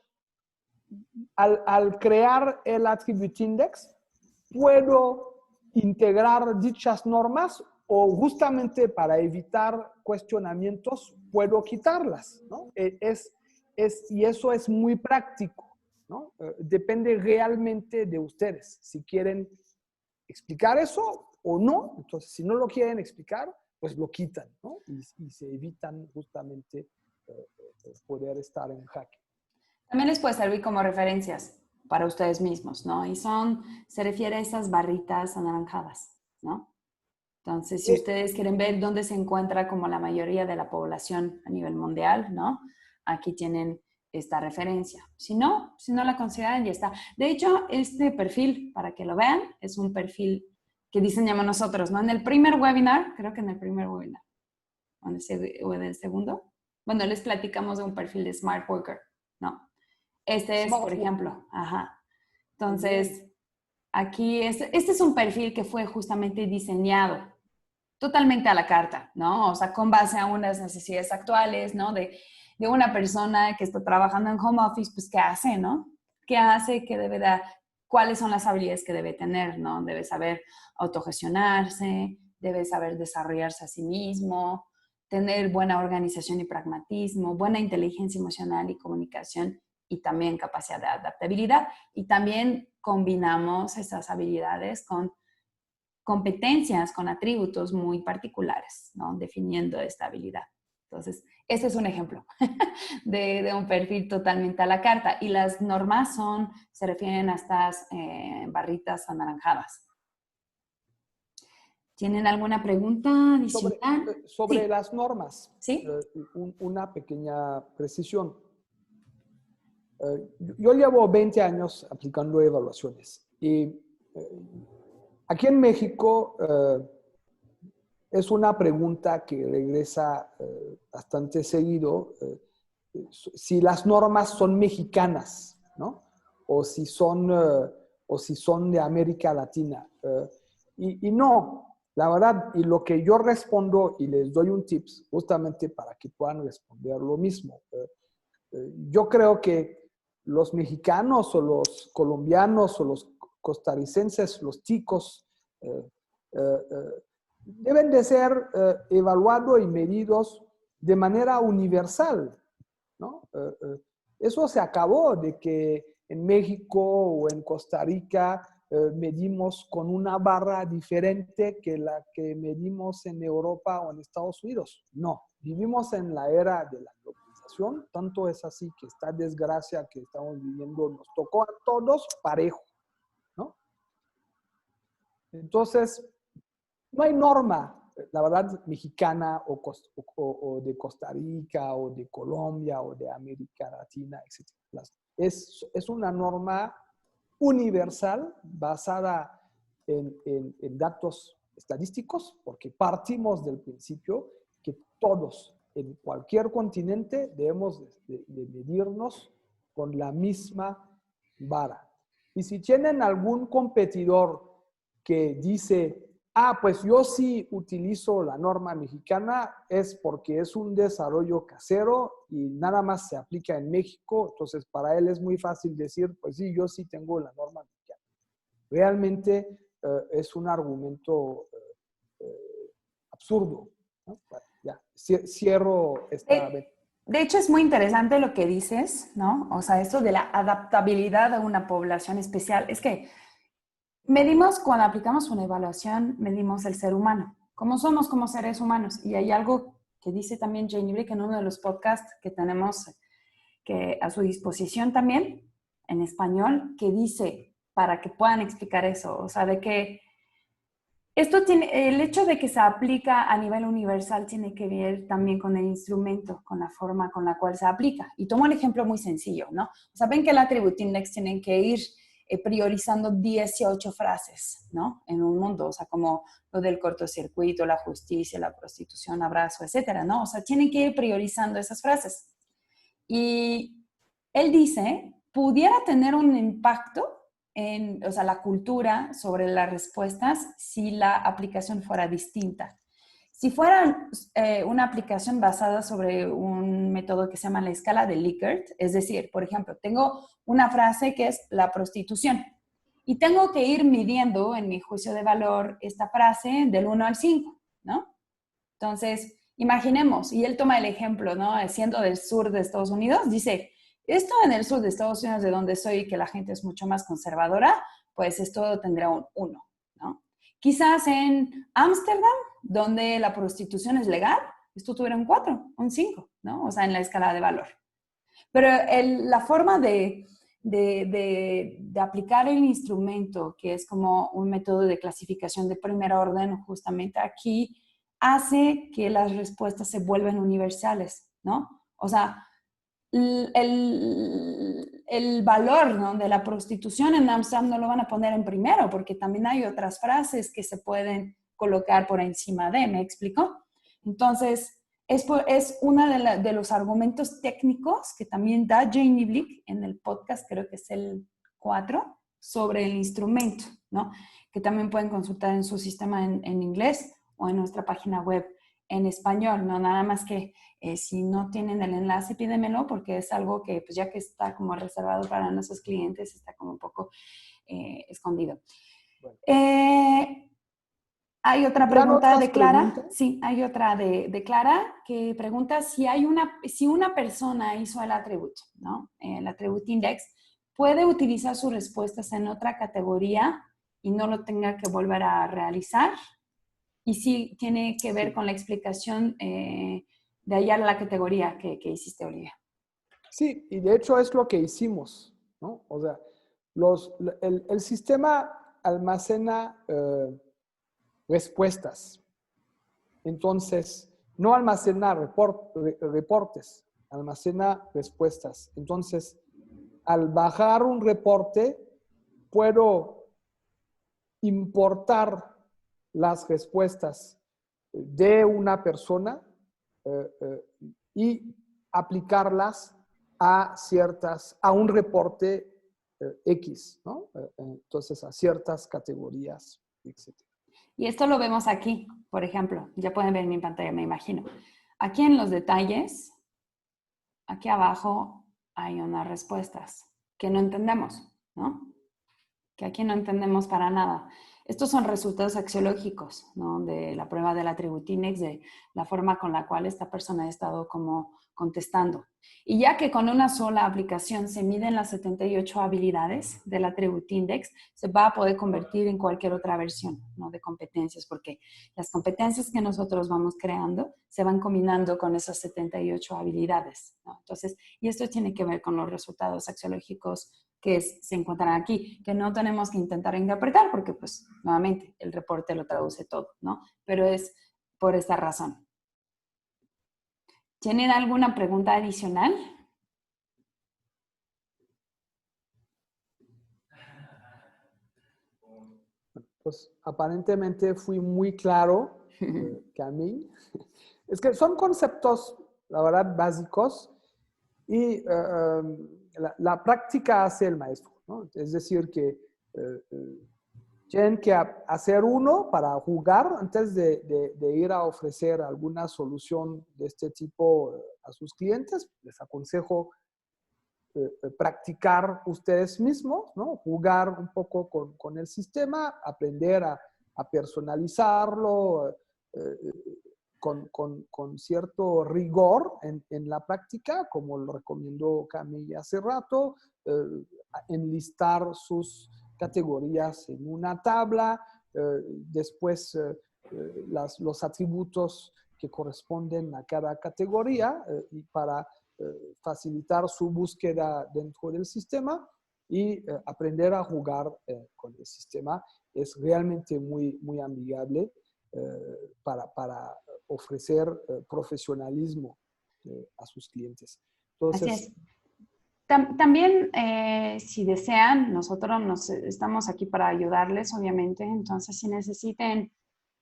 al crear el Attribute Index, puedo integrar dichas normas o justamente para evitar cuestionamientos, puedo quitarlas, ¿no? Y eso es muy práctico, ¿no? Depende realmente de ustedes, si quieren explicar eso o no. Entonces, si no lo quieren explicar, pues lo quitan, ¿no? Y se evitan justamente poder estar en jaque. También les puede servir como referencias para ustedes mismos, ¿no? Y se refiere a esas barritas anaranjadas, ¿no? Entonces, si ustedes quieren ver dónde se encuentra como la mayoría de la población a nivel mundial, ¿no? Aquí tienen esta referencia. Si no la consideran, ya está. De hecho, este perfil, para que lo vean, es un perfil que diseñamos nosotros, ¿no? En el primer webinar, creo que en el primer webinar, o en el segundo, bueno, les platicamos de un perfil de Smart Worker, ¿no? Este es, por ejemplo, Entonces, aquí, este es un perfil que fue justamente diseñado totalmente a la carta, ¿no? O sea, con base a unas necesidades actuales, ¿no? De una persona que está trabajando en home office, pues, ¿qué hace, no? ¿Qué hace? ¿Qué debe dar? ¿Cuáles son las habilidades que debe tener, no? Debe saber autogestionarse, debe saber desarrollarse a sí mismo, tener buena organización y pragmatismo, buena inteligencia emocional y comunicación, y también capacidad de adaptabilidad. Y también combinamos esas habilidades con competencias, con atributos muy particulares, ¿no? Definiendo esta habilidad. Entonces, este es un ejemplo de un perfil totalmente a la carta. Y las normas se refieren a estas barritas anaranjadas. ¿Tienen alguna pregunta adicional? Sobre las normas, ¿Sí? Una pequeña precisión. Yo llevo 20 años aplicando evaluaciones y aquí en México es una pregunta que regresa bastante seguido, si las normas son mexicanas, ¿no? O si son de América Latina. Y no, La verdad, y lo que yo respondo y les doy un tips justamente para que puedan responder lo mismo. Yo creo que los mexicanos o los colombianos o los costarricenses, los ticos, deben de ser evaluados y medidos de manera universal, ¿no? Eso se acabó de que en México o en Costa Rica medimos con una barra diferente que la que medimos en Europa o en Estados Unidos. No, vivimos en la era de la globalización, tanto es así que esta desgracia que estamos viviendo nos tocó a todos parejo, ¿no? Entonces, no hay norma, la verdad, mexicana o de Costa Rica o de Colombia o de América Latina, etc. Es una norma universal basada en datos estadísticos, porque partimos del principio que todos en cualquier continente debemos de medirnos con la misma vara. Y si tienen algún competidor que dice, pues yo sí utilizo la norma mexicana, es porque es un desarrollo casero y nada más se aplica en México, entonces para él es muy fácil decir, pues sí, yo sí tengo la norma mexicana. Realmente es un argumento absurdo, ¿no? Bueno, ya, cierro esta vez. De hecho, es muy interesante lo que dices, ¿no? O sea, esto de la adaptabilidad a una población especial. Es que medimos, cuando aplicamos una evaluación, medimos el ser humano, cómo somos como seres humanos. Y hay algo que dice también Jane Brick en uno de los podcasts que tenemos que a su disposición también, en español, que dice, para que puedan explicar eso, o sea, de que esto tiene, el hecho de que se aplica a nivel universal tiene que ver también con el instrumento, con la forma con la cual se aplica. Y tomo un ejemplo muy sencillo, ¿no? O sea, ven que el Attribute Index tienen que ir priorizando 18 frases, ¿no? En un mundo, o sea, como lo del cortocircuito, la justicia, la prostitución, abrazo, etcétera, ¿no? O sea, tienen que ir priorizando esas frases. Y él dice, pudiera tener un impacto en, o sea, la cultura sobre las respuestas si la aplicación fuera distinta. Si fuera una aplicación basada sobre un método que se llama la escala de Likert, es decir, por ejemplo, tengo una frase que es la prostitución y tengo que ir midiendo en mi juicio de valor esta frase del 1 al 5, ¿no? Entonces, imaginemos, y él toma el ejemplo, ¿no? Siendo del sur de Estados Unidos, dice, esto en el sur de Estados Unidos, de donde soy, que la gente es mucho más conservadora, pues esto tendrá un 1, ¿no? Quizás en Ámsterdam, donde la prostitución es legal, esto tuviera un 4, un 5, ¿no? O sea, en la escala de valor. Pero la forma de aplicar el instrumento, que es como un método de clasificación de primer orden, justamente aquí, hace que las respuestas se vuelvan universales, ¿no? O sea, el valor, ¿no?, de la prostitución en Amsterdam no lo van a poner en primero, porque también hay otras frases que se pueden colocar por encima de, ¿me explico? Entonces, es uno de los argumentos técnicos que también da Jane Blick en el podcast, creo que es el 4, sobre el instrumento, ¿no? Que también pueden consultar en su sistema en inglés o en nuestra página web en español, ¿no? Nada más que si no tienen el enlace, pídemelo, porque es algo que, pues ya que está como reservado para nuestros clientes, está como un poco escondido. Bueno. Hay otra pregunta de Clara. Preguntas? Sí, hay otra de Clara que pregunta si una persona hizo el Attribute, ¿no? El Attribute Index, ¿puede utilizar sus respuestas en otra categoría y no lo tenga que volver a realizar? Y sí tiene que ver con la explicación de hallar la categoría que hiciste, Olivia. Sí, y de hecho es lo que hicimos, ¿no? O sea, el sistema almacena respuestas. Entonces, no almacena reportes, almacena respuestas. Entonces, al bajar un reporte, puedo importar las respuestas de una persona y aplicarlas a un reporte X, ¿no? Entonces, a ciertas categorías, etc. Y esto lo vemos aquí, por ejemplo. Ya pueden ver en mi pantalla, me imagino. Aquí en los detalles, aquí abajo hay unas respuestas que no entendemos, ¿no? Que aquí no entendemos para nada. Estos son resultados axiológicos, ¿no? De la prueba del Attribute-Index, de la forma con la cual esta persona ha estado como contestando. Y ya que con una sola aplicación se miden las 78 habilidades del Attribute-Index, se va a poder convertir en cualquier otra versión, ¿no? De competencias, porque las competencias que nosotros vamos creando se van combinando con esas 78 habilidades, ¿no? Entonces, y esto tiene que ver con los resultados axiológicos que se encuentran aquí, que no tenemos que intentar interpretar porque, pues, nuevamente, el reporte lo traduce todo, ¿no? Pero es por esta razón. ¿Tienen alguna pregunta adicional? Pues aparentemente fui muy claro, Camille. Es que son conceptos, la verdad, básicos y la práctica hace el maestro, ¿no? Es decir, que tienen que hacer uno para jugar antes de ir a ofrecer alguna solución de este tipo a sus clientes. Les aconsejo practicar ustedes mismos, ¿no? Jugar un poco con el sistema, aprender a personalizarlo con cierto rigor en la práctica, como lo recomendó Camille hace rato, enlistar sus categorías en una tabla, después los atributos que corresponden a cada categoría y para facilitar su búsqueda dentro del sistema y aprender a jugar con el sistema. Es realmente muy, muy amigable para ofrecer profesionalismo a sus clientes. Así Entonces, es. También, si desean, nosotros estamos aquí para ayudarles, obviamente. Entonces, si necesiten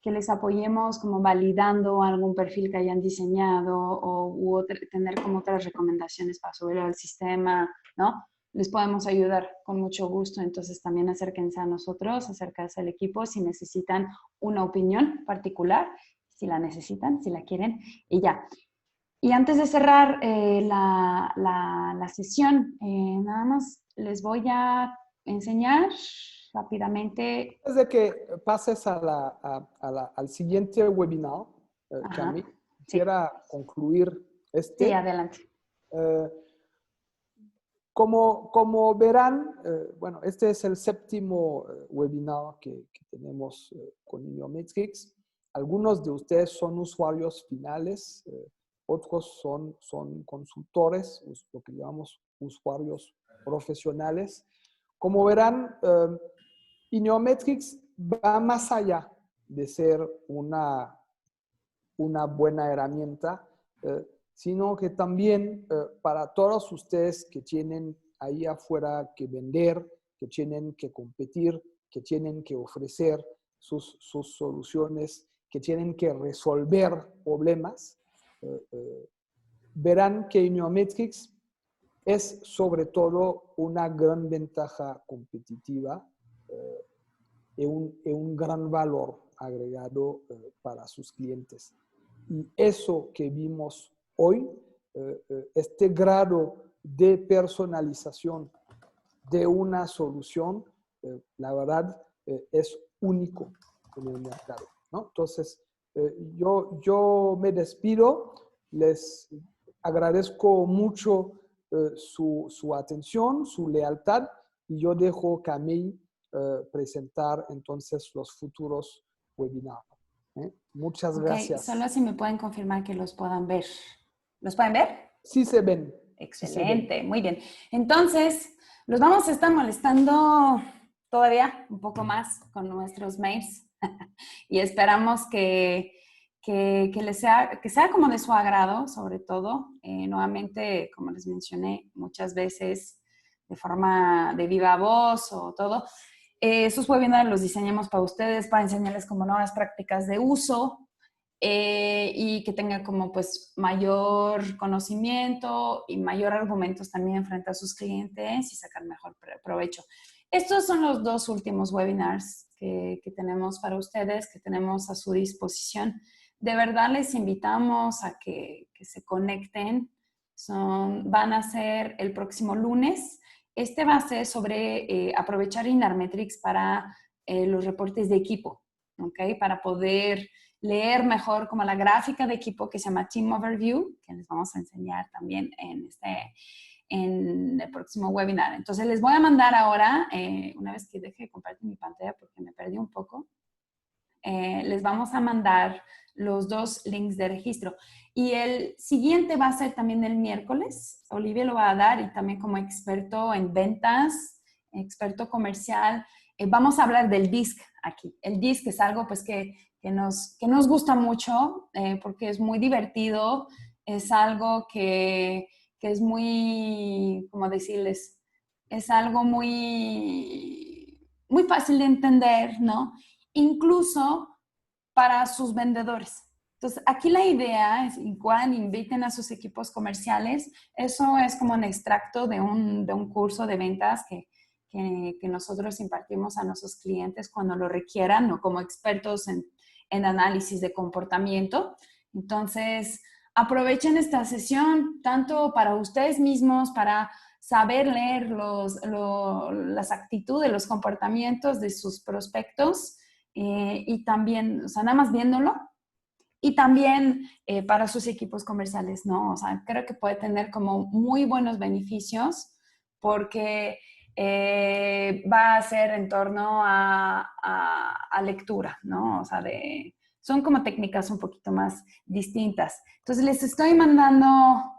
que les apoyemos como validando algún perfil que hayan diseñado o tener como otras recomendaciones para subirlo al sistema, ¿no? Les podemos ayudar con mucho gusto. Entonces, también acérquense a nosotros, acérquense al equipo si necesitan una opinión particular, si la necesitan, si la quieren, y ya. Y antes de cerrar la sesión, nada más les voy a enseñar rápidamente. antes de que pases al siguiente webinar, Ajá, Camille, sí, quisiera concluir sí, este. adelante. Eh, como verán, bueno, este es el séptimo webinar que tenemos con Immunometrics. Algunos de ustedes son usuarios finales, otros son consultores, lo que llamamos usuarios profesionales. Como verán, Immunometrics va más allá de ser una buena herramienta, sino que también para todos ustedes que tienen ahí afuera que vender, que tienen que competir, que tienen que ofrecer sus soluciones, que tienen que resolver problemas, verán que Immunometrics es sobre todo una gran ventaja competitiva y un gran valor agregado para sus clientes. Y eso que vimos hoy, este grado de personalización de una solución, la verdad, es único en el mercado, ¿no? Entonces, yo me despido, les agradezco mucho su atención, su lealtad, y yo dejo a Camille presentar entonces los futuros webinars. Muchas Ok, gracias. solo si me pueden confirmar que los puedan ver. ¿Los pueden ver? Sí se ven. Sí se ven. Excelente, muy bien. Entonces, los vamos a estar molestando todavía un poco más con nuestros mails y esperamos que sea como de su agrado, sobre todo. Nuevamente, como les mencioné muchas veces, de forma de viva voz o todo, esos webinars los diseñamos para ustedes, para enseñarles como nuevas prácticas de uso y que tenga como pues mayor conocimiento y mayor argumentos también frente a sus clientes y sacar mejor provecho. estos son los 2 últimos webinars que tenemos para ustedes, que tenemos a su disposición. De verdad les invitamos a que se conecten. Van a ser el próximo lunes. Este va a ser sobre aprovechar Inarmetrics para los reportes de equipo, ¿ok? Para poder leer mejor como la gráfica de equipo que se llama Team Overview, que les vamos a enseñar también en el próximo webinar. Entonces les voy a mandar ahora, una vez que deje de compartir mi pantalla porque me perdí un poco, les vamos a mandar los 2 links de registro. Y el siguiente va a ser también el miércoles. Olivia lo va a dar y también como experto en ventas, experto comercial. Vamos a hablar del DISC aquí. El DISC es algo pues que nos gusta mucho porque es muy divertido. Es algo que es muy, ¿cómo decirles? Es algo muy, muy fácil de entender, ¿no? Incluso para sus vendedores. Entonces, aquí la idea es igual inviten a sus equipos comerciales. Eso es como un extracto de un curso de ventas que nosotros impartimos a nuestros clientes cuando lo requieran, ¿no? Como expertos en análisis de comportamiento. Entonces, aprovechen esta sesión tanto para ustedes mismos, para saber leer las actitudes, los comportamientos de sus prospectos y también, o sea, nada más viéndolo, y también para sus equipos comerciales, ¿no? O sea, creo que puede tener como muy buenos beneficios porque va a ser en torno a lectura, ¿no? O sea, son como técnicas un poquito más distintas. Entonces, les estoy mandando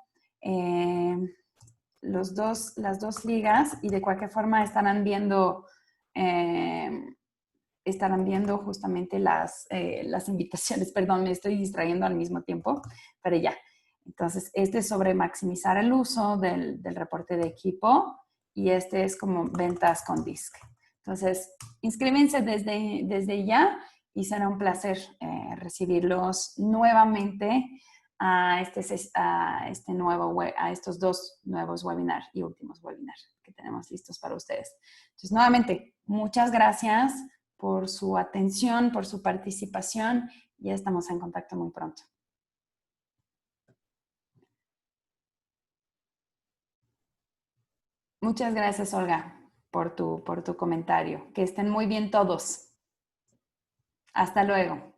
las 2 ligas y de cualquier forma estarán viendo justamente las invitaciones. Perdón, me estoy distrayendo al mismo tiempo, pero ya. Entonces, este es sobre maximizar el uso del reporte de equipo y este es como ventas con DISC. Entonces, inscríbense desde ya y será un placer recibirlos nuevamente a estos 2 nuevos webinars y últimos webinars que tenemos listos para ustedes. Entonces, nuevamente, muchas gracias por su atención, por su participación. Ya estamos en contacto muy pronto. Muchas gracias, Olga, por tu comentario. Que estén muy bien todos. Hasta luego.